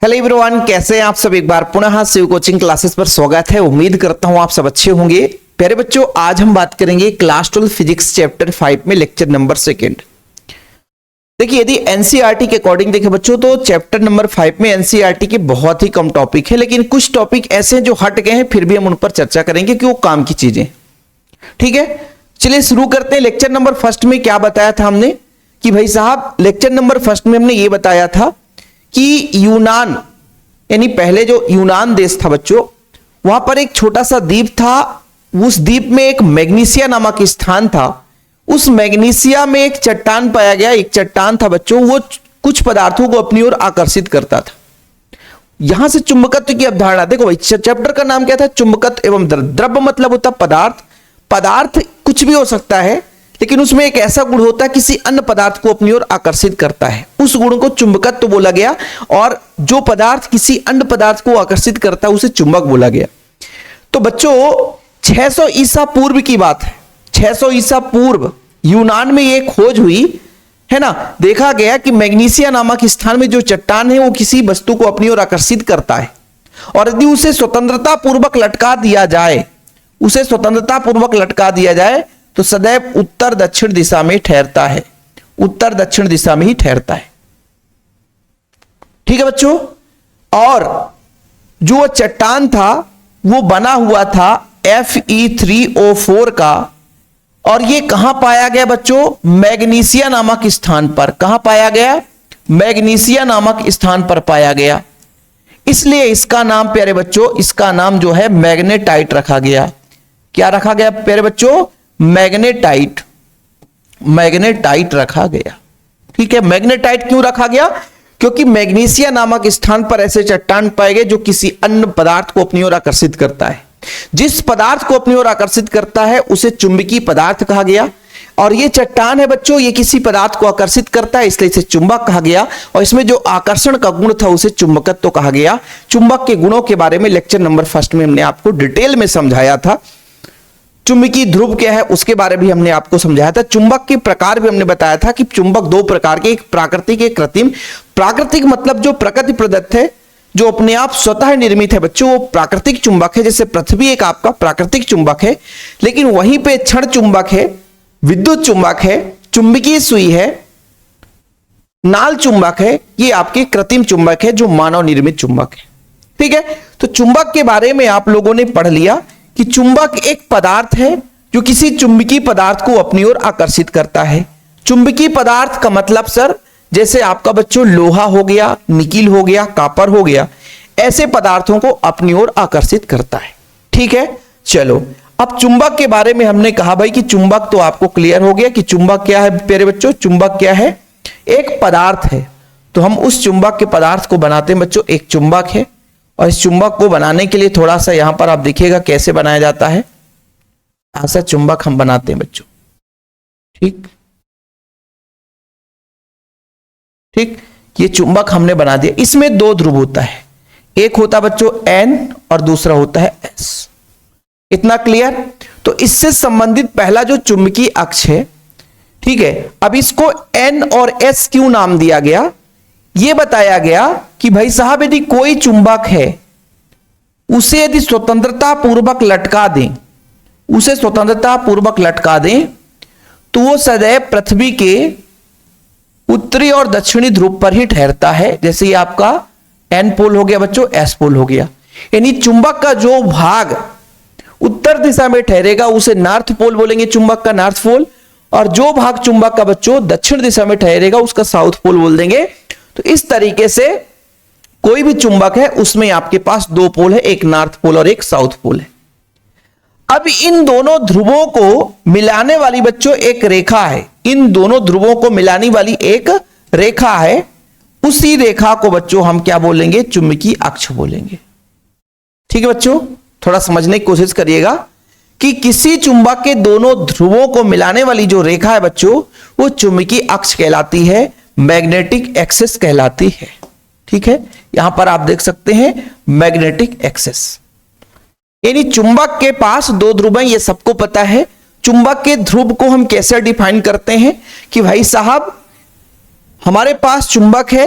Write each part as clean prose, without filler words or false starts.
Hello everyone, कैसे हैं आप सब। एक बार पुनः शिव कोचिंग क्लासेस पर स्वागत है। उम्मीद करता हूं आप सब अच्छे होंगे। प्यारे बच्चों, आज हम बात करेंगे क्लास 12 फिजिक्स चैप्टर 5 में लेक्चर नंबर 2। देखिए, यदि एनसीईआरटी के अकॉर्डिंग देखें बच्चों तो चैप्टर नंबर 5 में एनसीईआरटी के बहुत ही कम टॉपिक है, लेकिन कुछ टॉपिक ऐसे हैं जो हट गए हैं, फिर भी हम उन पर चर्चा करेंगे कि वो काम की चीजें। ठीक है, चलिए शुरू करते हैं। लेक्चर नंबर 1 में क्या बताया था हमने कि भाई साहब, लेक्चर नंबर 1 में हमने ये बताया था कि यूनान, यानी पहले जो यूनान देश था बच्चों, वहां पर एक छोटा सा द्वीप था। उस द्वीप में एक मैग्नीसिया नामक स्थान था। उस मैग्नीसिया में एक चट्टान पाया गया। एक चट्टान था बच्चों, वो कुछ पदार्थों को अपनी ओर आकर्षित करता था। यहां से चुंबकत्व की अवधारणा देखो भाई, चैप्टर का नाम क्या था? चुंबकत्व एवं द्रव्य। द्रव्य मतलब होता पदार्थ। पदार्थ कुछ भी हो सकता है, लेकिन उसमें एक ऐसा गुण होता है किसी अन्य पदार्थ को अपनी ओर आकर्षित करता है, उस गुण को चुंबकत्व बोला गया। और जो पदार्थ किसी अन्य पदार्थ को आकर्षित करता है उसे चुंबक बोला गया। तो बच्चों 600 ईसा पूर्व की बात है। 600 ईसा पूर्व यूनान में यह खोज हुई है ना। देखा गया कि मैग्नीसिया नामक स्थान में जो चट्टान है वो किसी वस्तु को अपनी ओर आकर्षित करता है, और यदि उसे स्वतंत्रता पूर्वक लटका दिया जाए, उसे स्वतंत्रता पूर्वक लटका दिया जाए तो सदैव उत्तर दक्षिण दिशा में ठहरता है। उत्तर दक्षिण दिशा में ही ठहरता है। ठीक है बच्चों, और जो चट्टान था वो बना हुआ था Fe3O4 का, और ये कहां पाया गया बच्चों? मैग्नीसिया नामक स्थान पर। कहां पाया गया? मैग्नीसिया नामक स्थान पर पाया गया। इसलिए इसका नाम प्यारे बच्चों, इसका नाम जो है मैग्नेटाइट रखा गया। क्या रखा गया प्यारे बच्चों? मैग्नेटाइट। मैग्नेटाइट रखा गया। ठीक है, मैग्नेटाइट क्यों रखा गया? क्योंकि मैग्नीसिया नामक स्थान पर ऐसे चट्टान पाए गए जो किसी अन्य पदार्थ को अपनी ओर आकर्षित करता है। जिस पदार्थ को अपनी ओर आकर्षित करता है उसे चुंबकीय पदार्थ कहा गया। और ये चट्टान है बच्चों, ये किसी पदार्थ को आकर्षित करता है, इसलिए इसे चुंबक कहा गया। और इसमें जो आकर्षण का गुण था उसे चुंबकत्व कहा गया। चुंबक के गुणों के बारे में लेक्चर नंबर 1 में हमने आपको डिटेल में समझाया था। चुंबकीय ध्रुव क्या है उसके बारे में हमने आपको समझाया था। चुंबक के प्रकार भी हमने बताया था कि चुंबक 2 प्रकार के, एक प्राकृतिक, एक कृत्रिम। प्राकृतिक मतलब जो प्रकृति प्रदत्त है, जो अपने आप स्वतः निर्मित है बच्चों, वो प्राकृतिक चुंबक है। जैसे पृथ्वी एक आपका प्राकृतिक चुंबक है, लेकिन वहीं पे क्षण चुंबक है, विद्युत चुंबक है, चुंबकीय सुई है, नाल चुंबक है, ये आपके कृत्रिम चुंबक है जो मानव निर्मित चुंबक है। ठीक है, तो चुंबक के बारे में आप लोगों ने पढ़ लिया कि चुंबक एक पदार्थ है जो किसी चुंबकीय पदार्थ को अपनी ओर आकर्षित करता है। चुंबकीय पदार्थ का मतलब सर, जैसे आपका बच्चों लोहा हो गया, निकिल हो गया, कॉपर हो गया, ऐसे पदार्थों को अपनी ओर आकर्षित करता है। ठीक है, चलो अब चुंबक के बारे में हमने कहा भाई कि चुंबक तो आपको क्लियर हो गया कि चुंबक क्या है प्यारे बच्चों। चुंबक क्या है? एक पदार्थ है। तो हम उस चुंबक के पदार्थ को बनाते हैं बच्चों, एक चुंबक है। और इस चुंबक को बनाने के लिए थोड़ा सा यहां पर आप देखिएगा कैसे बनाया जाता है। ऐसा चुंबक हम बनाते हैं बच्चों। ठीक ठीक, ये चुंबक हमने बना दिया। इसमें 2 ध्रुव होता है, एक होता बच्चों N और दूसरा होता है S। इतना क्लियर? तो इससे संबंधित पहला जो चुंबकीय अक्ष है, ठीक है, अब इसको N और S क्यों नाम दिया गया? यह बताया गया कि भाई साहब, यदि कोई चुंबक है उसे यदि स्वतंत्रता पूर्वक लटका दें, उसे स्वतंत्रता पूर्वक लटका दें तो वो सदैव पृथ्वी के उत्तरी और दक्षिणी ध्रुव पर ही ठहरता है। जैसे ये आपका N पोल हो गया बच्चों, S पोल हो गया। यानी चुंबक का जो भाग उत्तर दिशा में ठहरेगा उसे नॉर्थ पोल बोलेंगे, चुंबक का नॉर्थ पोल। और जो भाग चुंबक का बच्चों दक्षिण दिशा में ठहरेगा उसका साउथ पोल बोल देंगे। तो इस तरीके से कोई भी चुंबक है उसमें आपके पास 2 पोल है, एक नॉर्थ पोल और एक साउथ पोल है। अब इन दोनों ध्रुवों को मिलाने वाली बच्चों एक रेखा है। इन दोनों ध्रुवों को मिलाने वाली एक रेखा है। उसी रेखा को बच्चों हम क्या बोलेंगे? चुंबकीय अक्ष बोलेंगे। ठीक है बच्चों, थोड़ा समझने की कोशिश करिएगा कि किसी चुंबक के दोनों ध्रुवों को मिलाने वाली जो रेखा है बच्चों, वो चुंबकीय अक्ष कहलाती है, मैग्नेटिक एक्सिस कहलाती है। ठीक है, यहां पर आप देख सकते हैं मैग्नेटिक एक्सिस। यानी चुंबक के पास 2 ध्रुव हैं, ये सबको पता है। चुंबक के ध्रुव को हम कैसे डिफाइन करते हैं कि भाई साहब, हमारे पास चुंबक है,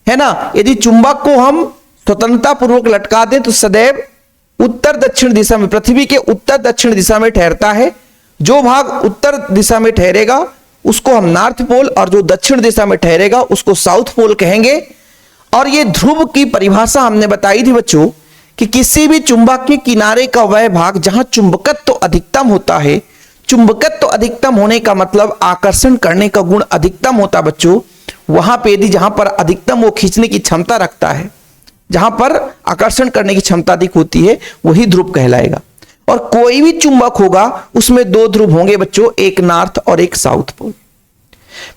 है ना, यदि चुंबक को हम स्वतंत्रता पूर्वक लटका दें तो सदैव उत्तर दक्षिण दिशा में, पृथ्वी के उत्तर दक्षिण दिशा में ठहरता है। जो भाग उत्तर दिशा में ठहरेगा उसको हम नॉर्थ पोल, और जो दक्षिण दिशा में ठहरेगा उसको साउथ पोल कहेंगे। और ये ध्रुव की परिभाषा हमने बताई थी बच्चों कि किसी भी चुंबक के किनारे का वह भाग जहां चुंबकत्व तो अधिकतम होता है, चुंबकत्व तो अधिकतम होने का मतलब आकर्षण करने का गुण अधिकतम होता है बच्चों, वहां पे यदि जहां पर अधिकतम वो खींचने की क्षमता रखता है, जहां पर आकर्षण करने की क्षमता अधिक होती है, वही ध्रुव कहलाएगा। और कोई भी चुंबक होगा उसमें दो ध्रुव होंगे बच्चों, एक नॉर्थ और एक साउथ पोल।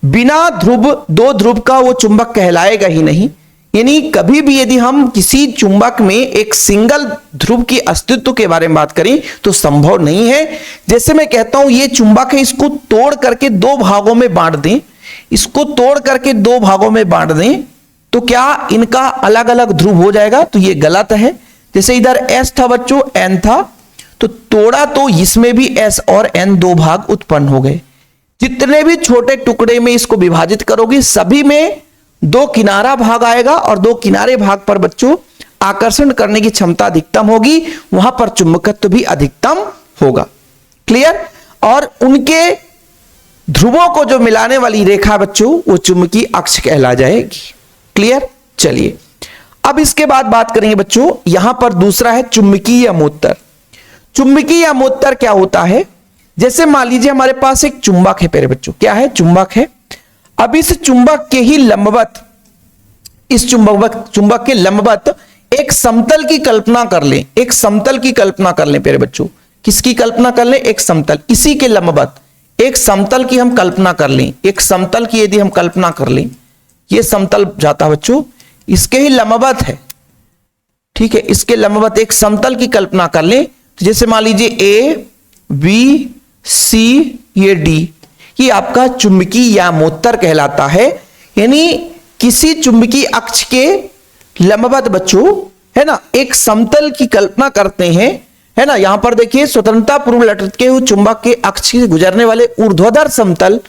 बिना ध्रुव, दो ध्रुव का वो चुंबक कहलाएगा ही नहीं। यानी कभी भी यदि हम किसी चुंबक में एक सिंगल ध्रुव के अस्तित्व के बारे में बात करें तो संभव नहीं है। जैसे मैं कहता हूं ये चुंबक है, इसको तोड़ करके दो भागों में बांट दें, इसको तोड़ करके दो भागों में बांट दें तो क्या इनका अलग अलग ध्रुव हो जाएगा? तो ये गलत है। जैसे इधर एस था बच्चों, एन था, तो तोड़ा तो इसमें भी एस और एन दो भाग उत्पन्न हो गए। जितने भी छोटे टुकड़े में इसको विभाजित करोगे सभी में दो किनारा भाग आएगा, और दो किनारे भाग पर बच्चों आकर्षण करने की क्षमता अधिकतम होगी, वहां पर चुंबकत्व भी अधिकतम होगा। क्लियर? और उनके ध्रुवों को जो मिलाने वाली रेखा बच्चों वो चुंबकीय अक्ष कहला जाएगी। क्लियर? चलिए अब इसके बाद बात करेंगे बच्चों, यहां पर दूसरा है चुंबकीय अमोत्तर। चुंबकीय अमोत्तर क्या होता है? जैसे मान लीजिए हमारे पास एक चुंबक है प्यारे बच्चों, क्या है? चुंबक है। अब इस चुंबक के ही लंबवत, इस चुंबक के लंबवत एक समतल की कल्पना कर लें, एक समतल की कल्पना कर लें प्यारे बच्चों। किसकी कल्पना कर लें? एक समतल। इसी के लंबवत एक समतल की हम कल्पना कर लें, एक समतल की यदि हम कल्पना कर लें, ये समतल जाता बच्चों, इसके ही लंबवत है, ठीक है, इसके लंबवत एक समतल की कल्पना कर लें। तो जैसे मान लीजिए ए बी सी ये डी, ये आपका चुंबकीय अमोत्तर कहलाता है। यानी किसी चुंबकीय अक्ष के लंबवत बच्चों, है ना, एक समतल की कल्पना करते हैं, है ना। यहां पर देखिए स्वतंत्रता पूर्व लटके हुए चुंबक के अक्ष से गुजरने वाले ऊर्ध्वाधर समतल,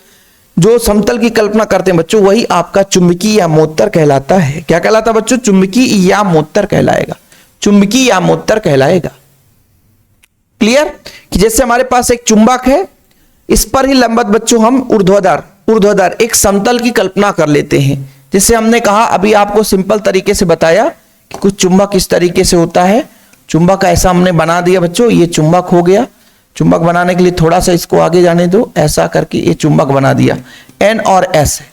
जो समतल की कल्पना करते हैं बच्चों, वही आपका चुंबकीय अमोत्तर कहलाता है। क्या कहलाता है बच्चों? चुंबकीय अमोत्तर कहलाएगा, चुंबकीय अमोत्तर कहलाएगा। क्लियर? कि जैसे हमारे पास एक चुंबक है, इस पर ही लंबवत बच्चों हम ऊर्ध्वाधर एक समतल की कल्पना कर लेते हैं। जैसे हमने कहा, अभी आपको सिंपल तरीके से बताया कि कुछ चुंबक इस तरीके से होता है, चुंबक ऐसा हमने बना दिया बच्चों, ये चुंबक हो गया। चुंबक बनाने के लिए थोड़ा सा इसको आगे जाने दो, ऐसा करके ये चुंबक बना दिया, एन और एस है।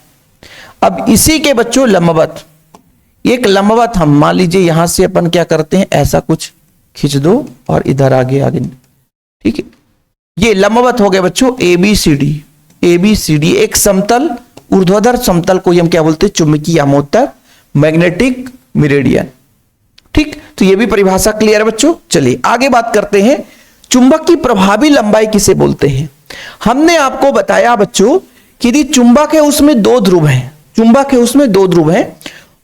अब इसी के बच्चों लंबवत, एक लंबवत हम मान लीजिए यहां से अपन क्या करते हैं, ऐसा कुछ खींच दो और इधर आगे, ठीक है, ये लंबवत हो गए बच्चों ए बी सी डी, एक समतल, ऊर्ध्वाधर समतल को हम क्या बोलते हैं? चुंबकीय अमोत्तर, मैग्नेटिक मेरिडियन। ठीक, तो ये भी परिभाषा क्लियर है बच्चों। चलिए आगे बात करते हैं, चुंबक की प्रभावी लंबाई किसे बोलते हैं? हमने आपको बताया बच्चों कि यदि चुंबक है उसमें दो ध्रुव हैं, चुंबक है उसमें दो ध्रुव हैं,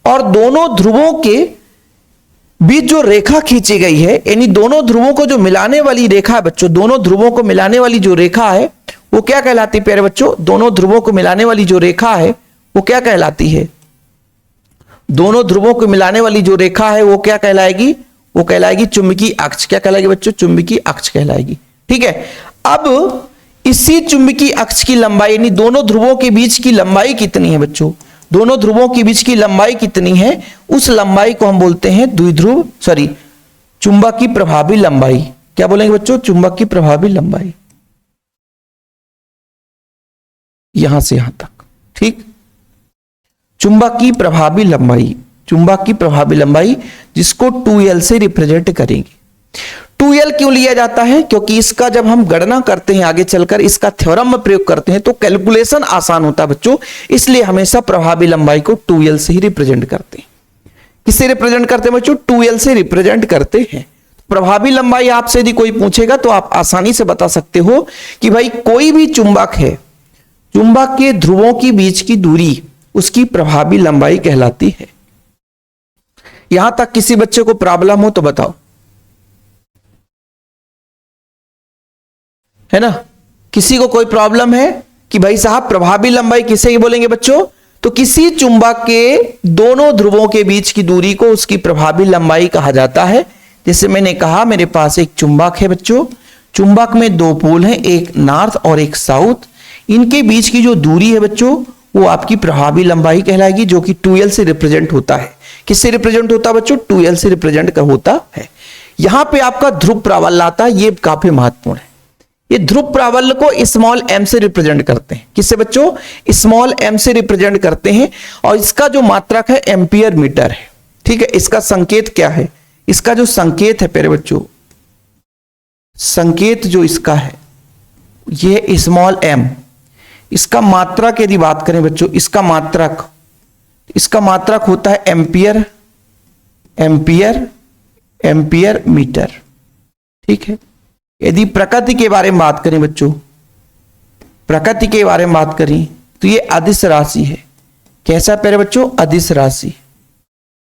और दोनों ध्रुवों के बीच जो रेखा खींची गई है, यानी दोनों ध्रुवों को जो मिलाने वाली रेखा है बच्चों, दोनों ध्रुवों को मिलाने वाली जो रेखा है वो क्या कहलाती है प्यारे बच्चों? दोनों ध्रुवों को मिलाने वाली जो रेखा है वो क्या कहलाती है? दोनों ध्रुवों को मिलाने वाली जो रेखा है वो क्या कहलाएगी? वो कहलाएगी चुंबकीय अक्ष। क्या कहलाएगी बच्चों? चुंबकीय अक्ष कहलाएगी। ठीक है, अब इसी चुंबकीय अक्ष की लंबाई, यानी दोनों ध्रुवों के बीच की लंबाई कितनी है बच्चों? दोनों ध्रुवों के बीच की लंबाई कितनी है? उस लंबाई को हम बोलते हैं द्विध्रुव, चुंबक की प्रभावी लंबाई। क्या बोलेंगे बच्चों? चुंबक की प्रभावी लंबाई, यहां से यहां तक। ठीक, चुंबक की प्रभावी लंबाई, चुंबक की प्रभावी लंबाई जिसको 2L से रिप्रेजेंट करेंगे। 2L क्यों लिया जाता है? क्योंकि इसका जब हम गणना करते हैं आगे चलकर, इसका थ्योरम में प्रयोग करते हैं तो कैलकुलेशन आसान होता है बच्चों, इसलिए हमेशा प्रभावी लंबाई को 2L से ही रिप्रेजेंट करते हैं। किससे रिप्रेजेंट करते हैं बच्चों? 2L से रिप्रेजेंट करते हैं। प्रभावी लंबाई आपसे यदि कोई पूछेगा तो आप आसानी से बता सकते हो कि भाई कोई भी चुंबक है, चुंबक के ध्रुवों के बीच की दूरी उसकी प्रभावी लंबाई कहलाती है। यहां तक किसी बच्चे को प्रॉब्लम हो तो बताओ, है ना? किसी को कोई प्रॉब्लम है कि भाई साहब प्रभावी लंबाई किसे बोलेंगे बच्चों? तो किसी चुंबक के दोनों ध्रुवों के बीच की दूरी को उसकी प्रभावी लंबाई कहा जाता है। जैसे मैंने कहा मेरे पास एक चुंबक है बच्चों, चुंबक में दो पोल हैं, एक नॉर्थ और एक साउथ। इनके बीच की जो दूरी है बच्चों वो आपकी प्रभावी लंबाई कहलाएगी, जो कि 2l से रिप्रेजेंट होता है। किससे रिप्रेजेंट होता है बच्चों? 2l से रिप्रेजेंट होता है। यहां पे आपका ध्रुव प्राबल्य आता है, ये काफी महत्वपूर्ण है। ये ध्रुव प्राबल्य को स्मॉल m से रिप्रेजेंट करते हैं। किससे बच्चों? स्मॉल m से रिप्रेजेंट करते हैं। और इसका जो मात्रक है एम्पियर मीटर है। ठीक है, इसका संकेत क्या है? इसका जो संकेत है प्यारे बच्चों, संकेत जो इसका है ये स्मॉल m। इसका मात्रक यदि बात करें बच्चों, इसका मात्रक होता है एम्पियर, एम्पियर मीटर। ठीक है, यदि प्रकृति के बारे में बात करें बच्चों, प्रकृति के बारे में बात करें तो ये अदिश राशि है। कैसा प्यारे बच्चों? अदिश राशि।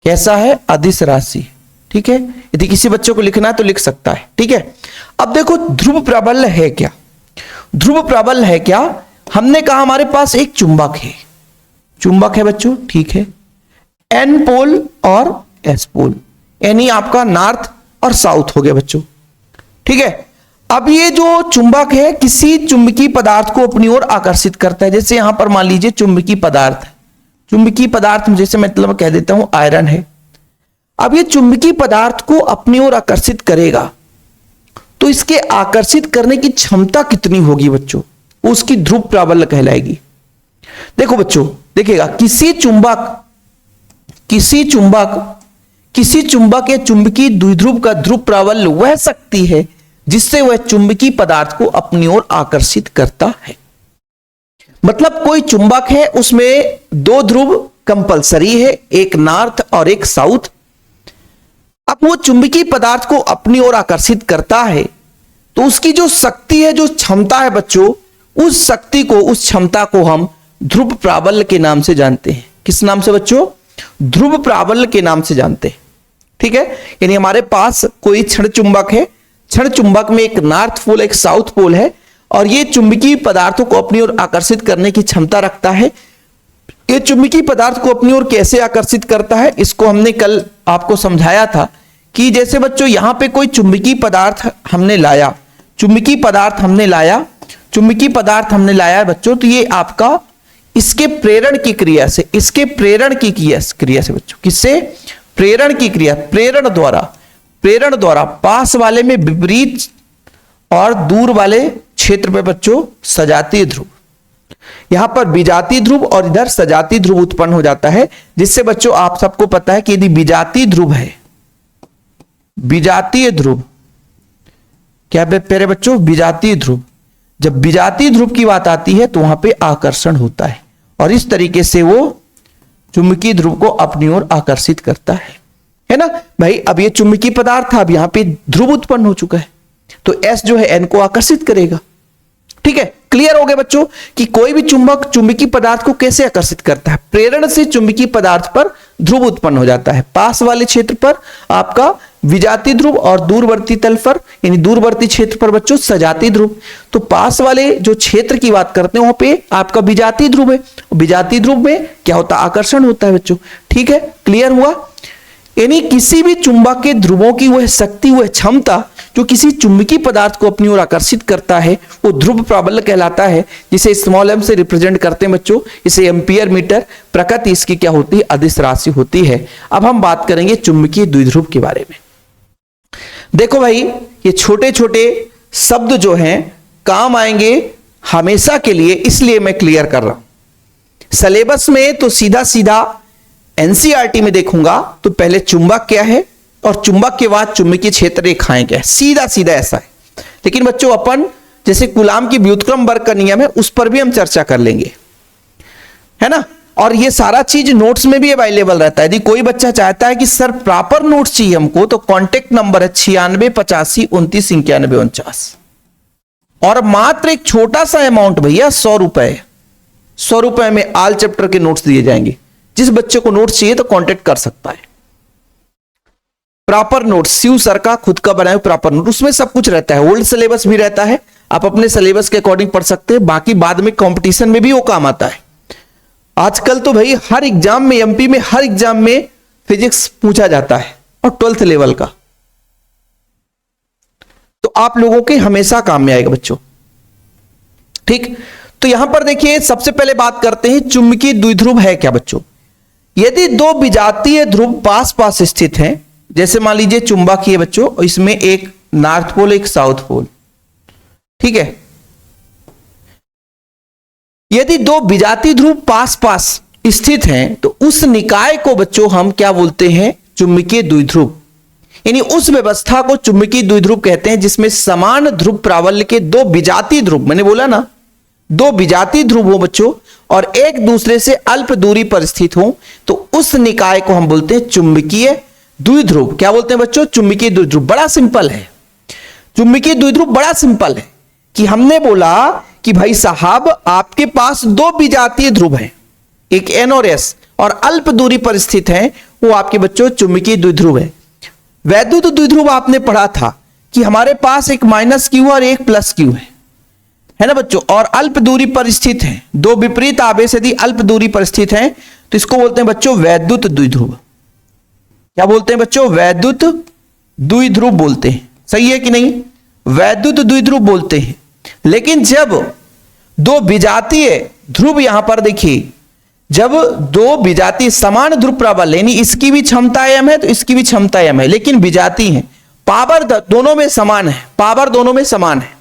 कैसा है? अदिश राशि। ठीक है, यदि किसी बच्चों को लिखना है तो लिख सकता है। ठीक है, अब देखो ध्रुव प्राबल्य है क्या? ध्रुव प्राबल्य है क्या? हमने कहा हमारे पास एक चुंबक है, चुंबक है बच्चों। ठीक है, n पोल और s पोल, यानी आपका नॉर्थ और साउथ हो गया बच्चों। ठीक है, अब ये जो चुंबक है किसी चुंबकीय पदार्थ को अपनी ओर आकर्षित करता है। जैसे यहां पर मान लीजिए चुंबकीय पदार्थ, चुंबकीय पदार्थ जैसे मतलब कह देता हूं आयरन है। अब ये चुंबकीय पदार्थ को अपनी ओर आकर्षित करेगा तो इसके आकर्षित करने की क्षमता कितनी होगी बच्चों? उसकी ध्रुव प्राबल्य कहलाएगी। देखो बच्चों, देखिएगा किसी चुंबक या चुंबकीय द्विध्रुव का ध्रुव प्राबल्य वह शक्ति है जिससे वह चुंबकीय पदार्थ को अपनी ओर आकर्षित करता है। मतलब कोई चुंबक है, उसमें दो ध्रुव कंपलसरी है, एक नॉर्थ और एक साउथ। अब वो चुंबकीय पदार्थ को अपनी ओर आकर्षित करता है तो उसकी जो शक्ति है, जो क्षमता है बच्चों, उस शक्ति को, उस क्षमता को हम ध्रुव प्राबल्य के नाम से जानते हैं। किस नाम से बच्चों? ध्रुव प्राबल्य के नाम से जानते हैं। ठीक है, यानी हमारे पास कोई क्षण चुंबक है, क्षण चुंबक में एक नॉर्थ पोल एक साउथ पोल है और ये चुंबकीय पदार्थों को अपनी ओर आकर्षित करने की क्षमता रखता है। ये चुंबकीय पदार्थ को अपनी ओर कैसे आकर्षित करता है, इसको हमने कल आपको समझाया था कि जैसे बच्चों यहां पे कोई चुंबकीय पदार्थ हमने लाया, चुंबकीय पदार्थ हमने लाया बच्चों, तो ये आपका इसके प्रेरण की क्रिया से, इसके प्रेरण की क्रिया से बच्चों, किससे? प्रेरण की क्रिया, प्रेरण द्वारा पास वाले में विपरीत और दूर वाले क्षेत्र पे बच्चों सजातीय ध्रुव, यहां पर विजातीय ध्रुव और इधर सजातीय ध्रुव उत्पन्न हो जाता है। जिससे बच्चों आप सबको पता है कि यदि विजातीय ध्रुव है, विजातीय ध्रुव क्या प्यारे बच्चों? विजातीय ध्रुव, जब विजातीय ध्रुव की बात आती है तो वहां पे आकर्षण होता है और इस तरीके से वो चुंबकीय ध्रुव को अपनी ओर आकर्षित करता है ना भाई। अब ये चुंबकीय पदार्थ था, अब यहां पे ध्रुव उत्पन्न हो चुका है तो S जो है N को आकर्षित करेगा। ठीक है, क्लियर हो गया बच्चों कि कोई भी चुंबक चुंबकीय पदार्थ को कैसे आकर्षित करता है? प्रेरण से चुंबकीय पदार्थ पर ध्रुव उत्पन्न हो जाता है। पास वाले क्षेत्र पर आपका विजातीय ध्रुव और दूरवर्ती तल पर यानी दूरवर्ती क्षेत्र पर बच्चों सजातीय ध्रुव। तो पास वाले जो क्षेत्र की बात करते हैं वहां पे आपका विजातीय ध्रुव है, विजातीय ध्रुव में क्या होता है? आकर्षण होता है बच्चों। ठीक है, क्लियर हुआ? यानी किसी भी चुंबक के ध्रुवों की वह शक्ति, वह क्षमता जो किसी चुंबकीय पदार्थ को अपनी ओर आकर्षित करता है वो ध्रुव प्राबल्य कहलाता है, जिसे स्मॉल m से रिप्रेजेंट करते हैं बच्चों, इसे एम्पियर मीटर। प्रकृति इसकी क्या होती है? अदिश राशि होती है। अब हम बात करेंगे चुंबकीय द्विध्रुव के बारे में। देखो भाई, ये छोटे छोटे शब्द जो हैं काम आएंगे हमेशा के लिए, इसलिए मैं क्लियर कर रहा हूं। सिलेबस में तो सीधा सीधा एनसीईआरटी में देखूंगा तो पहले चुंबक क्या है और चुंबक के बाद चुंबकीय क्षेत्र रेखाएं क्या है, सीधा सीधा ऐसा है। लेकिन बच्चों अपन जैसे कूलाम की व्युत्क्रम वर्ग का नियम है उस पर भी हम चर्चा कर लेंगे, है ना। और ये सारा चीज नोट्स में भी अवेलेबल रहता है। यदि कोई बच्चा चाहता है कि सर प्रॉपर नोट्स चाहिए हमको, तो कॉन्टेक्ट नंबर है 9685299149 और मात्र एक छोटा सा अमाउंट भैया 100 रुपए, 100 रुपए में ऑल चैप्टर के नोट्स दिए जाएंगे। जिस बच्चे को नोट्स चाहिए तो कांटेक्ट कर सकता है। प्रॉपर नोट्स, शिव सर का खुद का बनाया प्रॉपर नोट, उसमें सब कुछ रहता है। ओल्ड सिलेबस भी रहता है, आप अपने सिलेबस के अकॉर्डिंग पढ़ सकते हैं। बाकी बाद में कंपटीशन में भी वो काम आता है। आजकल तो भाई हर एग्जाम में, एमपी में हर एग्जाम में फिजिक्स पूछा जाता है, और 12th लेवल का, तो आप लोगों के हमेशा काम में आएगा बच्चों। ठीक, तो यहां पर देखिए सबसे पहले बात करते हैं चुंबकीय द्विध्रुव है क्या बच्चों। यदि दो विजातीय ध्रुव पास पास स्थित हैं, जैसे मान लीजिए चुंबक है बच्चों, इसमें एक नॉर्थ पोल एक साउथ पोल, ठीक है। यदि दो विजातीय ध्रुव पास पास स्थित हैं तो उस निकाय को बच्चों हम क्या बोलते हैं, चुंबकीय द्विध्रुव। यानी उस व्यवस्था को चुंबकीय द्विध्रुव कहते हैं जिसमें समान ध्रुव प्राबल्य के दो विजातीय ध्रुव, मैंने बोला ना दो विजातीय ध्रुव हो बच्चों, और एक दूसरे से अल्प दूरी पर स्थित हो, तो उस निकाय को हम बोलते हैं चुंबकीय द्विध्रुव। क्या बोलते हैं बच्चों, चुंबकीय द्विध्रुव। बड़ा सिंपल है, चुंबकीय द्विध्रुव बड़ा सिंपल है कि हमने बोला कि भाई साहब आपके पास दो विजातीय ध्रुव हैं, एक एन और एस, और अल्प दूरी पर स्थित हैं, वो आपके बच्चों चुंबकीय द्विध्रुव है। वैद्युत द्विध्रुव आपने पढ़ा था कि हमारे पास एक माइनस क्यू और एक प्लस क्यू है ना बच्चों, और अल्प दूरी पर स्थित हैं। दो विपरीत आवेश यदि अल्प दूरी पर स्थित हैं तो इसको बोलते हैं बच्चों वैद्युत द्विध्रुव। क्या बोलते हैं बच्चों, वैद्युत द्विध्रुव बोलते हैं। सही है कि नहीं, वैद्युत द्विध्रुव बोलते हैं। लेकिन जब दो विजातीय ध्रुव, यहां पर देखिए, जब दो विजातीय समान ध्रुव प्राबल्य, यानी इसकी भी क्षमता m है तो इसकी भी क्षमता m है, लेकिन विजातीय है, पावर दोनों में समान है, पावर दोनों में समान है,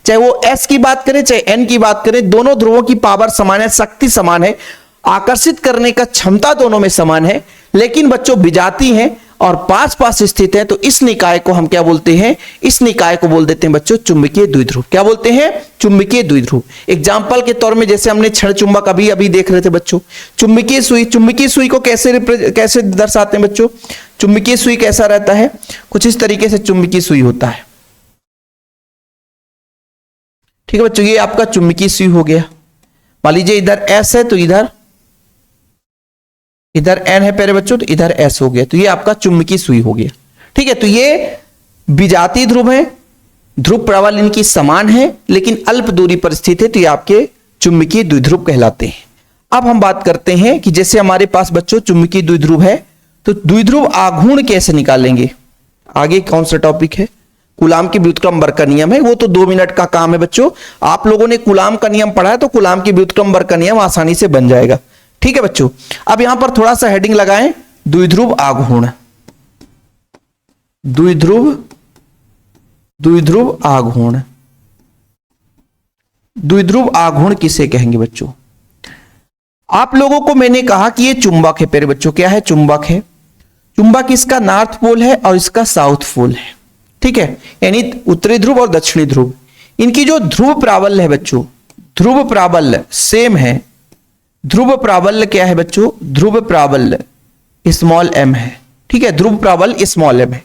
चाहे वो s की बात करें चाहे n की बात करें, दोनों ध्रुवों की पावर समान है, शक्ति समान है, आकर्षित करने का क्षमता दोनों में समान है, लेकिन बच्चों विजातीय हैं और पास पास स्थित है, तो इस निकाय को हम क्या बोलते हैं, इस निकाय को बोल देते हैं बच्चों चुंबकीय द्विध्रुव। क्या बोलते हैं, चुंबकीय द्विध्रुव। एग्जाम्पल के तौर में जैसे हमने क्षण चुंबक अभी अभी देख रहे थे बच्चों, चुंबकीय सुई, चुंबकीय सुई को कैसे दर्शाते हैं बच्चों, चुंबकीय सुई कैसा रहता है, कुछ इस तरीके से चुंबकीय सुई होता है। ठीक है बच्चों, ये आपका चुंबकीय सुई हो गया। मान लीजिए इधर एस है तो इधर एन है प्यारे बच्चों, तो इधर एस हो गया, तो ये आपका चुंबकीय सुई हो गया। ठीक है, तो ये विजातीय ध्रुव है, ध्रुव प्राबल्य इनकी समान है लेकिन अल्प दूरी पर स्थित है, तो ये आपके चुंबकीय द्विध्रुव कहलाते हैं। अब हम बात करते हैं कि जैसे हमारे पास बच्चों चुंबकीय द्विध्रुव है, तो द्विध्रुव आघूर्ण कैसे निकालेंगे। आगे कौन सा टॉपिक है, कूलाम की व्युत्क्रम बल का नियम है, वो तो 2 मिनट का काम है बच्चों। आप लोगों ने कूलाम का नियम पढ़ा है तो कूलाम की व्युत्क्रम बल का नियम आसानी से बन जाएगा। ठीक है बच्चों, अब यहां पर थोड़ा सा हेडिंग लगाएं, द्विध्रुव आघूर्ण, द्विध्रुव आघूर्ण। द्विध्रुव आघूर्ण किसे कहेंगे बच्चों। आप लोगों को मैंने कहा कि ये चुंबक है प्यारे बच्चों, क्या है, चुंबक है। चुंबक इसका नॉर्थ पोल है और इसका साउथ पोल है। ठीक है, यानी उत्तरी ध्रुव और दक्षिणी ध्रुव, इनकी जो ध्रुव प्राबल्य है बच्चों, ध्रुव प्राबल्य सेम है। ध्रुव प्राबल्य क्या है बच्चों, ध्रुव प्राबल्य स्मॉल m है। ठीक है, ध्रुव प्राबल्य स्मॉल m है।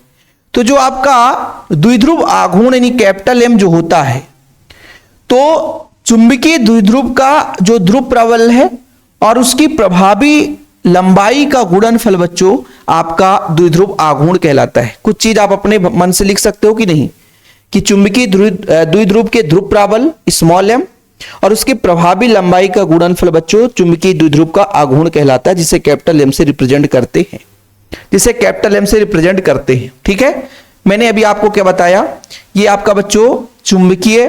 तो जो आपका द्विध्रुव आघूर्ण यानी कैपिटल M जो होता है, तो चुंबकीय द्विध्रुव का जो ध्रुव प्राबल्य है और उसकी प्रभावी लंबाई का गुणनफल बच्चों आपका द्विध्रुव आघूर्ण कहलाता है। कुछ चीज आप अपने मन से लिख सकते हो कि नहीं, कि चुंबकीय द्विध्रुव के ध्रुव प्राबल्य स्मॉल m और उसकी प्रभावी लंबाई का गुणनफल बच्चों चुंबकीय द्विध्रुव का आघूर्ण कहलाता है, जिसे कैपिटल M से रिप्रेजेंट करते हैं, जिसे कैपिटल M से रिप्रेजेंट करते हैं। ठीक है, मैंने अभी आपको क्या बताया, ये आपका बच्चों चुंबकीय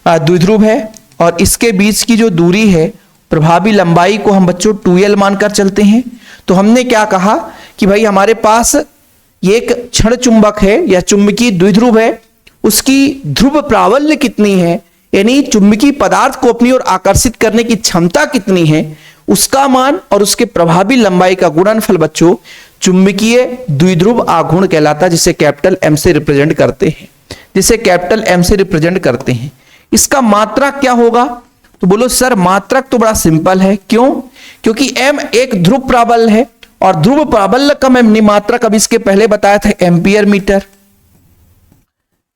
द्विध्रुव है और इसके बीच की जो दूरी है, प्रभावी लंबाई को हम बच्चों 2l मानकर चलते हैं। तो हमने क्या कहा कि भाई हमारे पास ये एक क्षण चुंबक है या चुंबकीय द्विध्रुव है, उसकी ध्रुव प्राबल्य कितनी है, यानी चुंबकीय पदार्थ को अपनी ओर आकर्षित करने की क्षमता कितनी है, उसका मान और उसके प्रभावी लंबाई का गुणनफल बच्चों चुंबकीय द्विध्रुव आघूर्ण कहलाता है, जिसे कैपिटल M से रिप्रेजेंट करते हैं, जिसे कैपिटल M से रिप्रेजेंट करते हैं। इसका मात्रक क्या होगा, तो बोलो सर मात्रक तो बड़ा सिंपल है। क्यों, क्योंकि M एक ध्रुव प्राबल्य है और ध्रुव प्राबल्य का मैं मात्रक अब इसके पहले बताया था एम्पियर मीटर।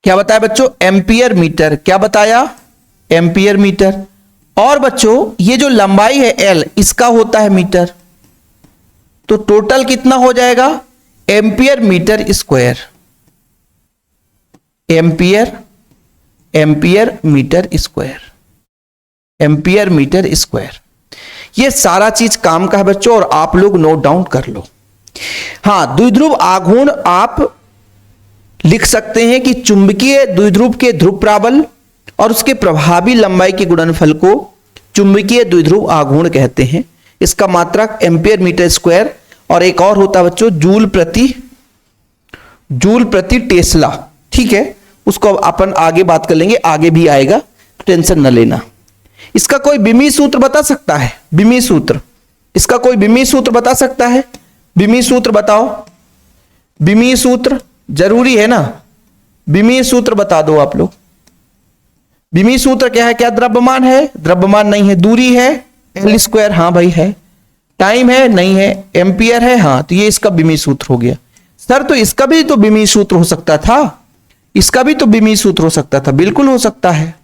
क्या बताया बच्चों, एम्पियर मीटर। क्या बताया, एम्पियर मीटर। और बच्चों ये जो लंबाई है L, इसका होता है मीटर, तो टोटल कितना हो जाएगा, ampere metre square, ampere metre square, ampere metre square. ये सारा चीज काम का है बच्चों, और आप लोग नोट डाउन कर लो। हाँ, द्विध्रुव आघूर्ण आप लिख सकते हैं कि चुंबकीय द्विध्रुव के ध्रुव प्राबल्य और उसके प्रभावी लंबाई के गुणनफल को चुंबकीय द्विध्रुव आघूर्ण कहते हैं। इसका मात्रक एम्पियर मीटर स्क्वायर, और एक और होता है बच्चों जूल प्रति टेस्ला। ठीक है, उसको अपन आगे बात कर लेंगे, आगे भी आएगा, टेंशन न लेना। इसका कोई बिमी सूत्र बता सकता है? बिमी सूत्र, इसका कोई बिमी सूत्र बता सकता है? बिमी सूत्र बताओ। बिमी सूत्र जरूरी है ना, बिमी सूत्र बता दो आप लोग। बिमी सूत्र क्या है? क्या द्रव्यमान है? द्रव्यमान नहीं है। दूरी है? एल स्क्वायर, हाँ भाई है। टाइम है? नहीं है। एम्पियर है? हाँ, तो ये इसका बिमी सूत्र हो गया। सर तो इसका भी तो बिमी सूत्र हो सकता था, इसका भी तो बिमी सूत्र हो सकता था। बिल्कुल हो सकता है,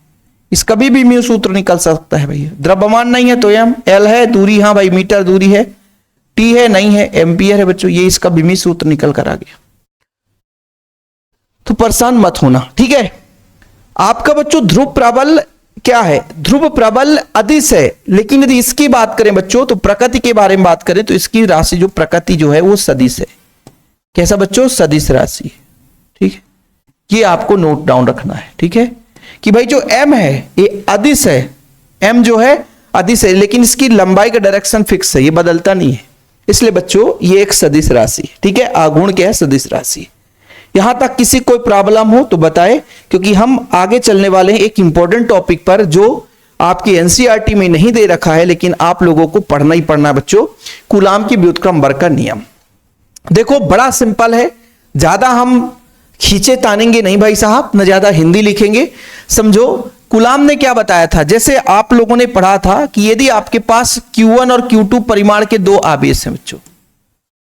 इसका भी बिमी सूत्र निकल सकता है भैया। द्रव्यमान नहीं है तो एम, एल है, दूरी हाँ भाई मीटर दूरी है, टी है नहीं है, एम्पियर है बच्चों, ये इसका बिमी सूत्र निकल कर आ गया। तो परेशान मत होना, ठीक है। आपका बच्चों ध्रुव प्राबल्य क्या है? ध्रुव प्राबल्य अदिश है, लेकिन यदि इसकी बात करें बच्चों तो प्रकृति के बारे में बात करें तो इसकी राशि जो प्रकृति जो है वो सदिश है। कैसा बच्चों? सदिश राशि। ठीक है, ये आपको नोट डाउन रखना है, ठीक है, कि भाई जो m है ये अदिश है, m जो है अदिश है, लेकिन इसकी लंबाई का डायरेक्शन फिक्स है, ये बदलता नहीं है, इसलिए बच्चों ये एक सदिश राशि है। ठीक है, आघूर्ण क्या है? सदिश राशि। यहां तक किसी कोई प्रॉब्लम हो तो बताए, क्योंकि हम आगे चलने वाले हैं एक इंपॉर्टेंट टॉपिक पर जो आपकी एनसीईआरटी में नहीं दे रखा है, लेकिन आप लोगों को पढ़ना ही पढ़ना बच्चों, कूलाम की व्युत्क्रम बल का नियम। देखो बड़ा सिंपल है, ज्यादा हम खींचे तानेंगे नहीं भाई साहब, न ज्यादा हिंदी लिखेंगे। समझो कूलाम ने क्या बताया था, जैसे आप लोगों ने पढ़ा था कि यदि आपके पास Q1 और Q2 परिमाण के दो आवेश हैं बच्चों,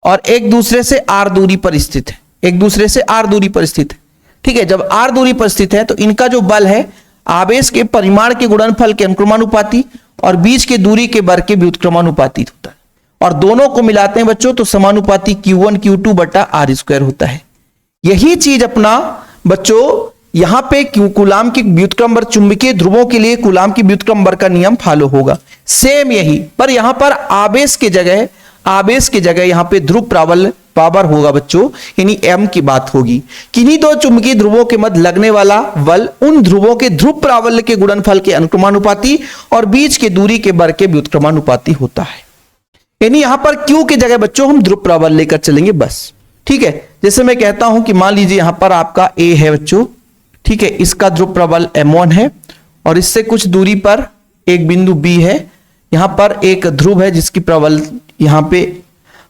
और एक दूसरे से r दूरी पर स्थित है, एक दूसरे से r दूरी पर स्थित है, ठीक है, जब r दूरी पर स्थित है तो इनका जो बल है आवेश के परिमाण के गुणनफल के अनुक्रमानुपाती और बीच के दूरी के वर्ग के व्युत्क्रमानुपाती होता है, और दोनों को मिलाते हैं बच्चों तो समानुपाती Q1 Q2 बटा r स्क्वायर होता है। यही चीज अपना बच्चों यहां पे कूलाम की व्युत्क्रम बल, चुंबकीय ध्रुवों के लिए कूलाम की व्युत्क्रम बल का नियम फॉलो होगा, सेम यही, पर यहां पर आवेश की जगह यहां पे ध्रुव प्राबल्य पावर होगा बच्चों, यानी m की बात होगी। किन्हीं दो चुंबकीय ध्रुवों के मध्य लगने वाला बल उन ध्रुवों के ध्रुव प्राबल्य के गुणनफल के अनुक्रमानुपाती और बीच के दूरी के वर्ग के व्युत्क्रमानुपाती होता है। यानी यहां पर Q की जगह बच्चों हम ध्रुव प्राबल्य लेकर चलेंगे बस, ठीक है। जैसे मैं कहता हूं कि मान लीजिए यहां पर आपका A है बच्चों, ठीक है, इसका ध्रुव प्रबल M1 है और इससे कुछ दूरी पर एक बिंदु B है, यहां पर एक ध्रुव है जिसकी प्रबल यहां पे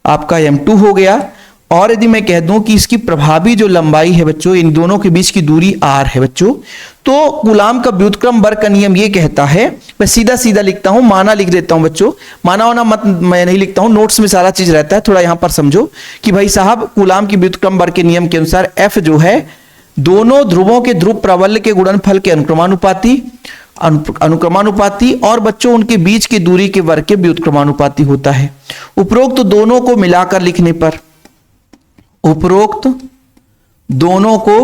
आपका M2 हो गया, और यदि मैं कह दूं कि इसकी प्रभावी जो लंबाई है बच्चों, इन दोनों के बीच की दूरी r है बच्चों, तो कूलाम का व्युत्क्रम बल का नियम ये कहता है, मैं सीधा सीधा लिखता हूं, माना लिख देता हूं बच्चों, माना होना मत मैं नहीं लिखता हूं, नोट्स में सारा चीज रहता है, थोड़ा यहां पर समझो कि भाई साहब कूलाम की व्युत्क्रम बल के नियम के अनुसार F जो है दोनों ध्रुवों के ध्रुव प्राबल्य के गुणनफल के अनुक्रमानुपाती और बच्चों उनके बीच की दूरी के वर्ग के व्युत्क्रमानुपाती होता है। उपरोक्त दोनों को मिलाकर लिखने पर, उपरोक्त दोनों को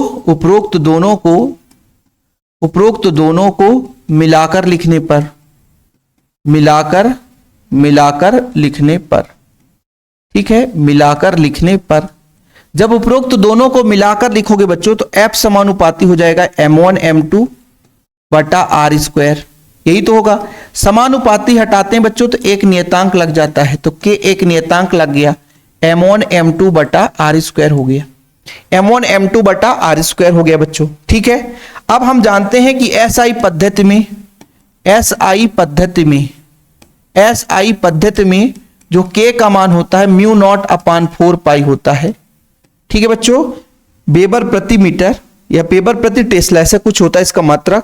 मिलाकर लिखने पर, मिलाकर लिखने पर, ठीक है, मिलाकर लिखने पर, जब उपरोक्त दोनों को मिलाकर लिखोगे बच्चों तो F समानुपाती हो जाएगा M1 M2 बटा R स्क्वायर, यही तो होगा। समानुपाती हटाते हैं बच्चों तो एक नियतांक लग जाता है, तो K एक नियतांक लग गया, M1 M2 बटा R स्क्वायर हो गया, M1 M2 बटा R स्क्वायर हो गया बच्चों, ठीक है। अब हम जानते हैं कि SI पद्धति में जो K का मान होता है म्यू नॉट अपान 4 पाई होता है, ठीक है बच्चों, वेबर प्रति मीटर या वेबर प्रति टेस्ला ऐसा कुछ होता है, इसका मात्रक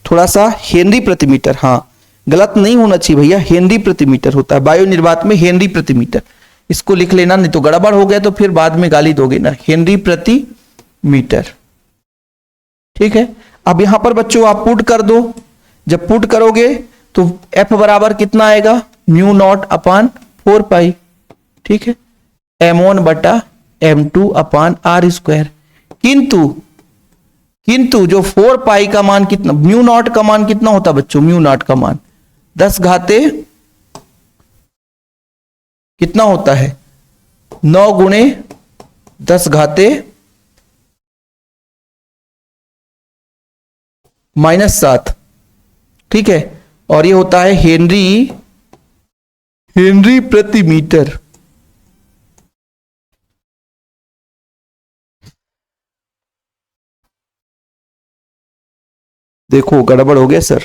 थोड़ा सा हेनरी प्रति मीटर, हाँ गलत नहीं होना चाहिए भैया, हेनरी प्रति मीटर होता है, वायु निर्वात में हेनरी प्रति मीटर, इसको लिख लेना नहीं तो गड़बड़ हो गया तो फिर बाद में गाली दोगे ना, हेनरी प्रति मीटर, ठीक है। अब यहां पर बच्चों आप पुट कर दो, जब पुट करोगे तो F बराबर कितना आएगा, म्यू नॉट अपान 4 पाई, ठीक है, M1 बटा M2 अपान R स्क्वायर, किंतु जो 4 पाई का मान कितना, म्यू नॉट का मान कितना होता बच्चों, म्यू नॉट का मान 10 घाते कितना होता है 9 गुणे 10 घाते -7, ठीक है, और ये होता है हेनरी प्रति मीटर। देखो गड़बड़ हो गया सर,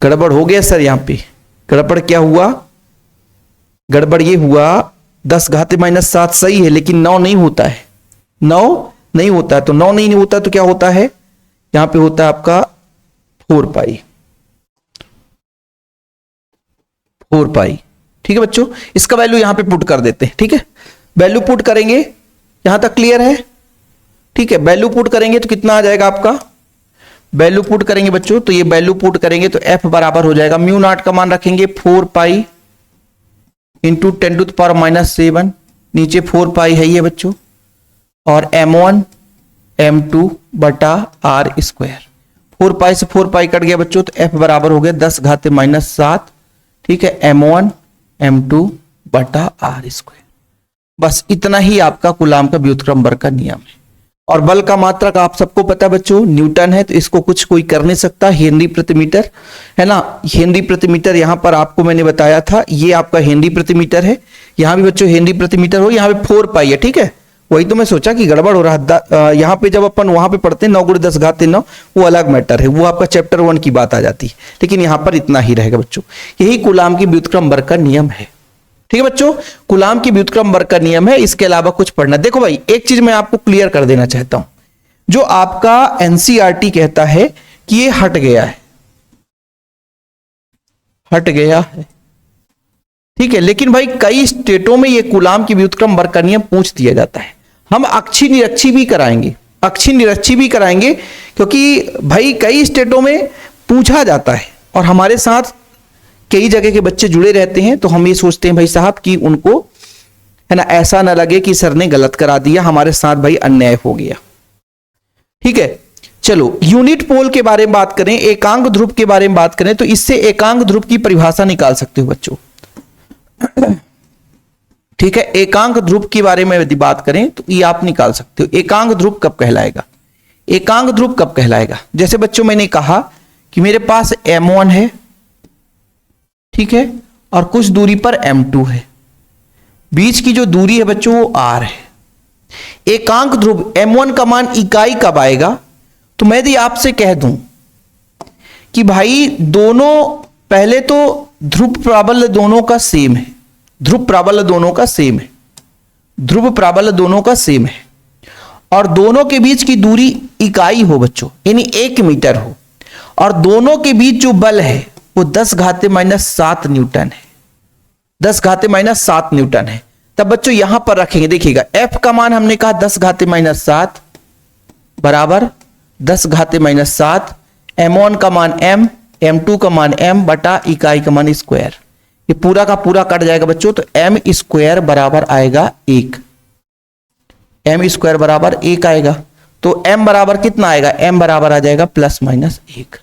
गड़बड़ हो गया सर, यहां पे गड़बड़ क्या हुआ, गड़बड़ ये हुआ 10 घाते -7 सही है, लेकिन 9 नहीं होता है, 9 नहीं होता है। तो 9 नहीं होता तो क्या होता है, यहां पे होता है आपका 4 पाई, ठीक है बच्चों। इसका वैल्यू यहां पे पुट कर देते हैं, ठीक है, वैल्यू पुट करेंगे, यहां तक क्लियर है, ठीक है। वैल्यू पुट करेंगे तो कितना आ जाएगा आपका, वैल्यू पुट करेंगे बच्चों, तो ये वैल्यू पुट करेंगे तो f बराबर हो जाएगा म्यू नॉट का मान रखेंगे 4 पाई इंटू 10⁻⁻7, नीचे 4 पाई है ये बच्चों, और m1 m2 बटा r स्क्वायर। 4 पाई से 4 पाई कट गया बच्चों, तो f बराबर हो गया 10 घाते -7, ठीक है, m1 m2 बटा r स्क्वायर। बस इतना ही आपका कूलाम का व्युत्क्रम बल का नियम है। और बल का मात्रक आप सबको पता बच्चों न्यूटन है, तो इसको कुछ कोई कर नहीं सकता, हेनरी प्रति मीटर है ना, हेनरी प्रति मीटर यहां पर आपको मैंने बताया था, ये आपका हेनरी प्रति मीटर है, यहां भी बच्चों हेनरी प्रति मीटर हो, यहां पे 4 पाई है, ठीक है। वही तो मैं सोचा कि गड़बड़ हो रहा, यहां पे जब अपन वहां पे पढ़ते हैं 9 गुणे 10 घाते 9, वो अलग मैटर है, वो आपका चैप्टर 1 की बात आ जाती है, लेकिन यहां पर इतना ही रहेगा बच्चों। यही कूलाम की व्युत्क्रम बल का नियम है, ठीक है बच्चों, कूलाम की व्युत्क्रम बल का नियम है। इसके अलावा कुछ पढ़ना, देखो भाई एक चीज मैं आपको क्लियर कर देना चाहता हूं, जो आपका एनसीईआरटी कहता है कि ये हट गया है, ठीक है, लेकिन भाई कई स्टेटों में ये कूलाम की व्युत्क्रम बल का नियम पूछ दिया जाता है। हम अक्षी निरक्षी भी कराएंगे, क्योंकि भाई कई स्टेटों में पूछा जाता है, और हमारे साथ कई जगह के बच्चे जुड़े रहते हैं, तो हम ये सोचते हैं भाई साहब कि उनको है ना ऐसा ना लगे कि सर ने गलत करा दिया, हमारे साथ भाई अन्याय हो गया, ठीक है। चलो यूनिट पोल के बारे में बात करें, एकांक ध्रुव के बारे में बात करें, तो इससे एकांक ध्रुव की परिभाषा निकाल सकते हो बच्चों, ठीक है। एकांक ध्रुव के बारे में यदि बात करें तो ये आप निकाल सकते हो, एकांक ध्रुव कब कहलाएगा, जैसे बच्चों मैंने कहा कि मेरे पास m1 है, ठीक है, और कुछ दूरी पर m2 है, बीच की जो दूरी है बच्चों वो r है। एकांक ध्रुव m1 का मान इकाई कब आएगा, तो मैं यदि आपसे कह दूं कि भाई दोनों, पहले तो ध्रुव प्राबल्य दोनों का सेम है, ध्रुव प्राबल्य दोनों का सेम है, और दोनों के बीच की दूरी इकाई हो बच्चों, यानी 1 मीटर हो, और दोनों के बीच जो बल है वो 10 घाते -7 न्यूटन है, 10 घाते -7 न्यूटन है। तब बच्चों यहां पर रखेंगे, देखिएगा f का मान हमने कहा 10 घाते -7 बराबर 10 घाते -7, m1 का मान m, m2 का मान m बटा इकाई का मान स्क्वायर, ये पूरा का पूरा कट जाएगा बच्चों, तो m स्क्वायर बराबर आएगा 1, m स्क्वायर बराबर 1 आएगा, तो m बराबर कितना आएगा, m बराबर आ जाएगा +-1।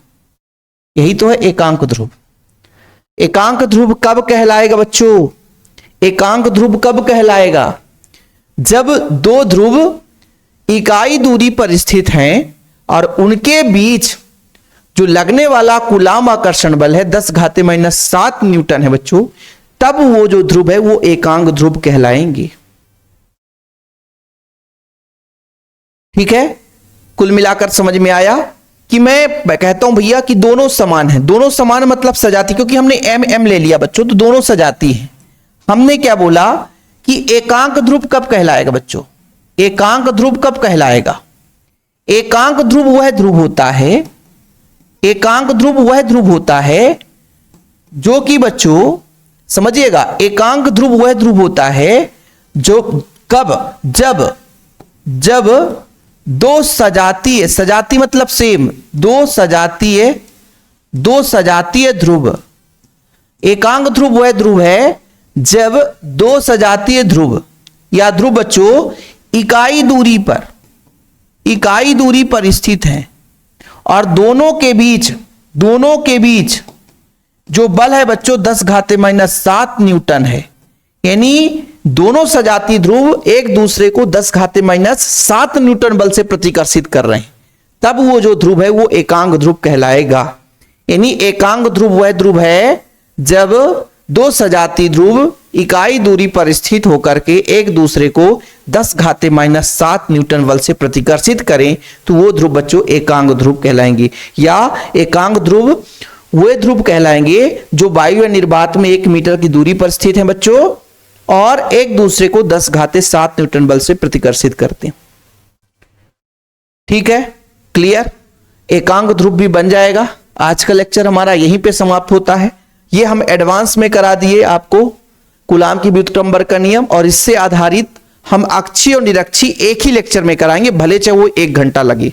यही तो है एकांक ध्रुव। एकांक ध्रुव कब कहलाएगा बच्चों, एकांक ध्रुव कब कहलाएगा, जब दो ध्रुव इकाई दूरी पर स्थित हैं और उनके बीच जो लगने वाला कूलाम आकर्षण बल है 10 घाते -7 न्यूटन है बच्चों, तब वो जो ध्रुव है वो एकांक ध्रुव कहलाएंगे, ठीक है। कुल मिलाकर समझ में आया कि मैं कहता हूं भैया कि दोनों समान हैं, दोनों समान मतलब सजाती, क्योंकि हमने m ले लिया बच्चों, तो दोनों सजाती हैं। हमने क्या बोला कि एकांक ध्रुव कब कहलाएगा बच्चों, एकांक ध्रुव कब कहलाएगा, एकांक ध्रुव वह ध्रुव होता है, एकांक ध्रुव वह ध्रुव होता है जो कि बच्चों समझिएगा, एकांक ध्रुव वह ध्रुव होता है जो कब, जब दो सजातीय, सजाती मतलब सेम, दो सजातीय ध्रुव, एकांक ध्रुव वह ध्रुव है जब दो सजातीय ध्रुव या ध्रुव बच्चों इकाई दूरी पर स्थित हैं, और दोनों के बीच जो बल है बच्चों 10 घाते -7 न्यूटन है, यानी दोनों सजातीय ध्रुव एक दूसरे को 10⁻⁻7 न्यूटन बल से प्रतिकर्षित कर रहे हैं, तब वो जो ध्रुव है वो एकांक ध्रुव कहलाएगा। यानी एकांक ध्रुव वह ध्रुव है जब दो सजातीय ध्रुव इकाई दूरी पर स्थित होकर के एक दूसरे को 10⁻⁻7 न्यूटन बल से प्रतिकर्षित करें, तो वो ध्रुव बच्चों एकांक ध्रुव कहलाएंगे। या एकांक ध्रुव वे ध्रुव कहलाएंगे जो वायु या निर्वात में 1 मीटर की दूरी पर स्थित हैं बच्चों और एक दूसरे को 10⁻7 न्यूटन बल से प्रतिकर्षित करते हैं। ठीक है, क्लियर। एकांक ध्रुव भी बन जाएगा। आज का लेक्चर हमारा यहीं पे समाप्त होता है। ये हम एडवांस में करा दिए आपको कूलाम की व्युत्क्रमण का नियम, और इससे आधारित हम अक्षीय और निरक्षीय एक ही लेक्चर में कराएंगे, भले चाहे वो 1 घंटा लगे।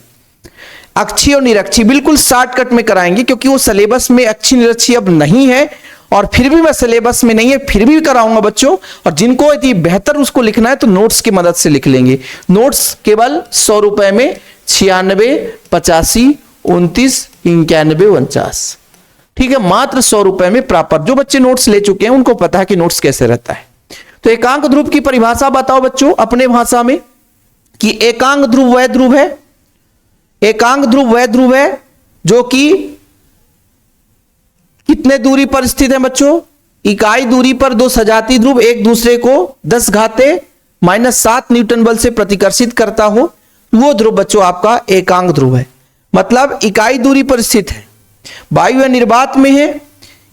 अक्षीय और निरक्षीय बिल्कुल शॉर्टकट में कराएंगे, क्योंकि वो सिलेबस में अक्षीय निरक्षीय अब नहीं है, और फिर भी मैं सिलेबस में नहीं है फिर भी कराऊंगा बच्चों। और जिनको यदि बेहतर उसको लिखना है तो नोट्स की मदद से लिख लेंगे। नोट्स केवल 100 रुपए में 96 85 29 91 49, ठीक है, मात्र 100 रुपए में प्राप्त। जो बच्चे नोट्स ले चुके हैं उनको पता है कि नोट्स कैसे रहता है। तो एकांक ध्रुव की परिभाषा बताओ बच्चों अपने भाषा में कि एकांक ध्रुव वह ध्रुव है, एकांक ध्रुव वह ध्रुव है जो कि कितने दूरी पर स्थित है बच्चों, इकाई दूरी पर दो सजातीय ध्रुव एक दूसरे को 10⁻⁻7 न्यूटन बल से प्रतिकर्षित करता हो, वो ध्रुव बच्चों आपका एकांक ध्रुव है। मतलब इकाई दूरी पर स्थित है, वायु या निर्वात में है,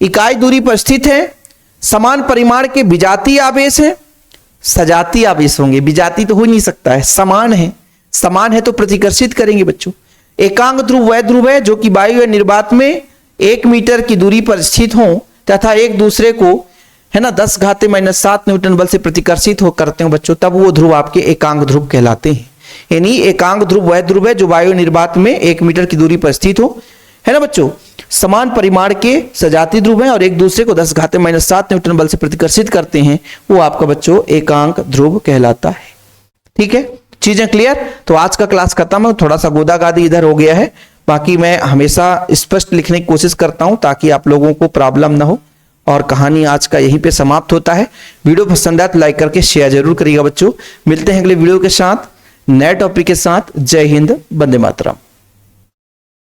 इकाई दूरी पर स्थित है, समान परिमाण के विजातीय आवेश है, सजातीय आवेश होंगे, विजातीय तो हो नहीं सकता है, समान है, समान है तो प्रतिकर्षित करेंगे बच्चों। एकांक ध्रुव वह ध्रुव है जो कि वायु या निर्वात में 1 मीटर की दूरी पर स्थित हो तथा एक दूसरे को है ना 10⁻⁻7 न्यूटन बल से प्रतिकर्षित हो करते हो बच्चों, तब वो ध्रुव आपके एकांक ध्रुव कहलाते हैं। यानी एकांक ध्रुव वह ध्रुव है जो वायु निर्वात में 1 मीटर की दूरी पर स्थित हो, है ना बच्चों, समान परिमाण के सजातीय ध्रुव हैं और एक दूसरे को 10⁻⁻7 न्यूटन बल से प्रतिकर्षित करते हैं, वो आपका बच्चों एकांक ध्रुव कहलाता है। ठीक है, चीजें क्लियर। तो आज का क्लास खत्म है, थोड़ा सा गोदागादी इधर हो गया है, बाकी मैं हमेशा स्पष्ट लिखने की कोशिश करता हूं ताकि आप लोगों को प्रॉब्लम ना हो। और कहानी आज का यहीं पे समाप्त होता है। वीडियो पसंद आए तो लाइक करके शेयर जरूर करिएगा बच्चों। मिलते हैं अगले वीडियो के साथ, नए टॉपिक के साथ। जय हिंद, वंदे मातरम।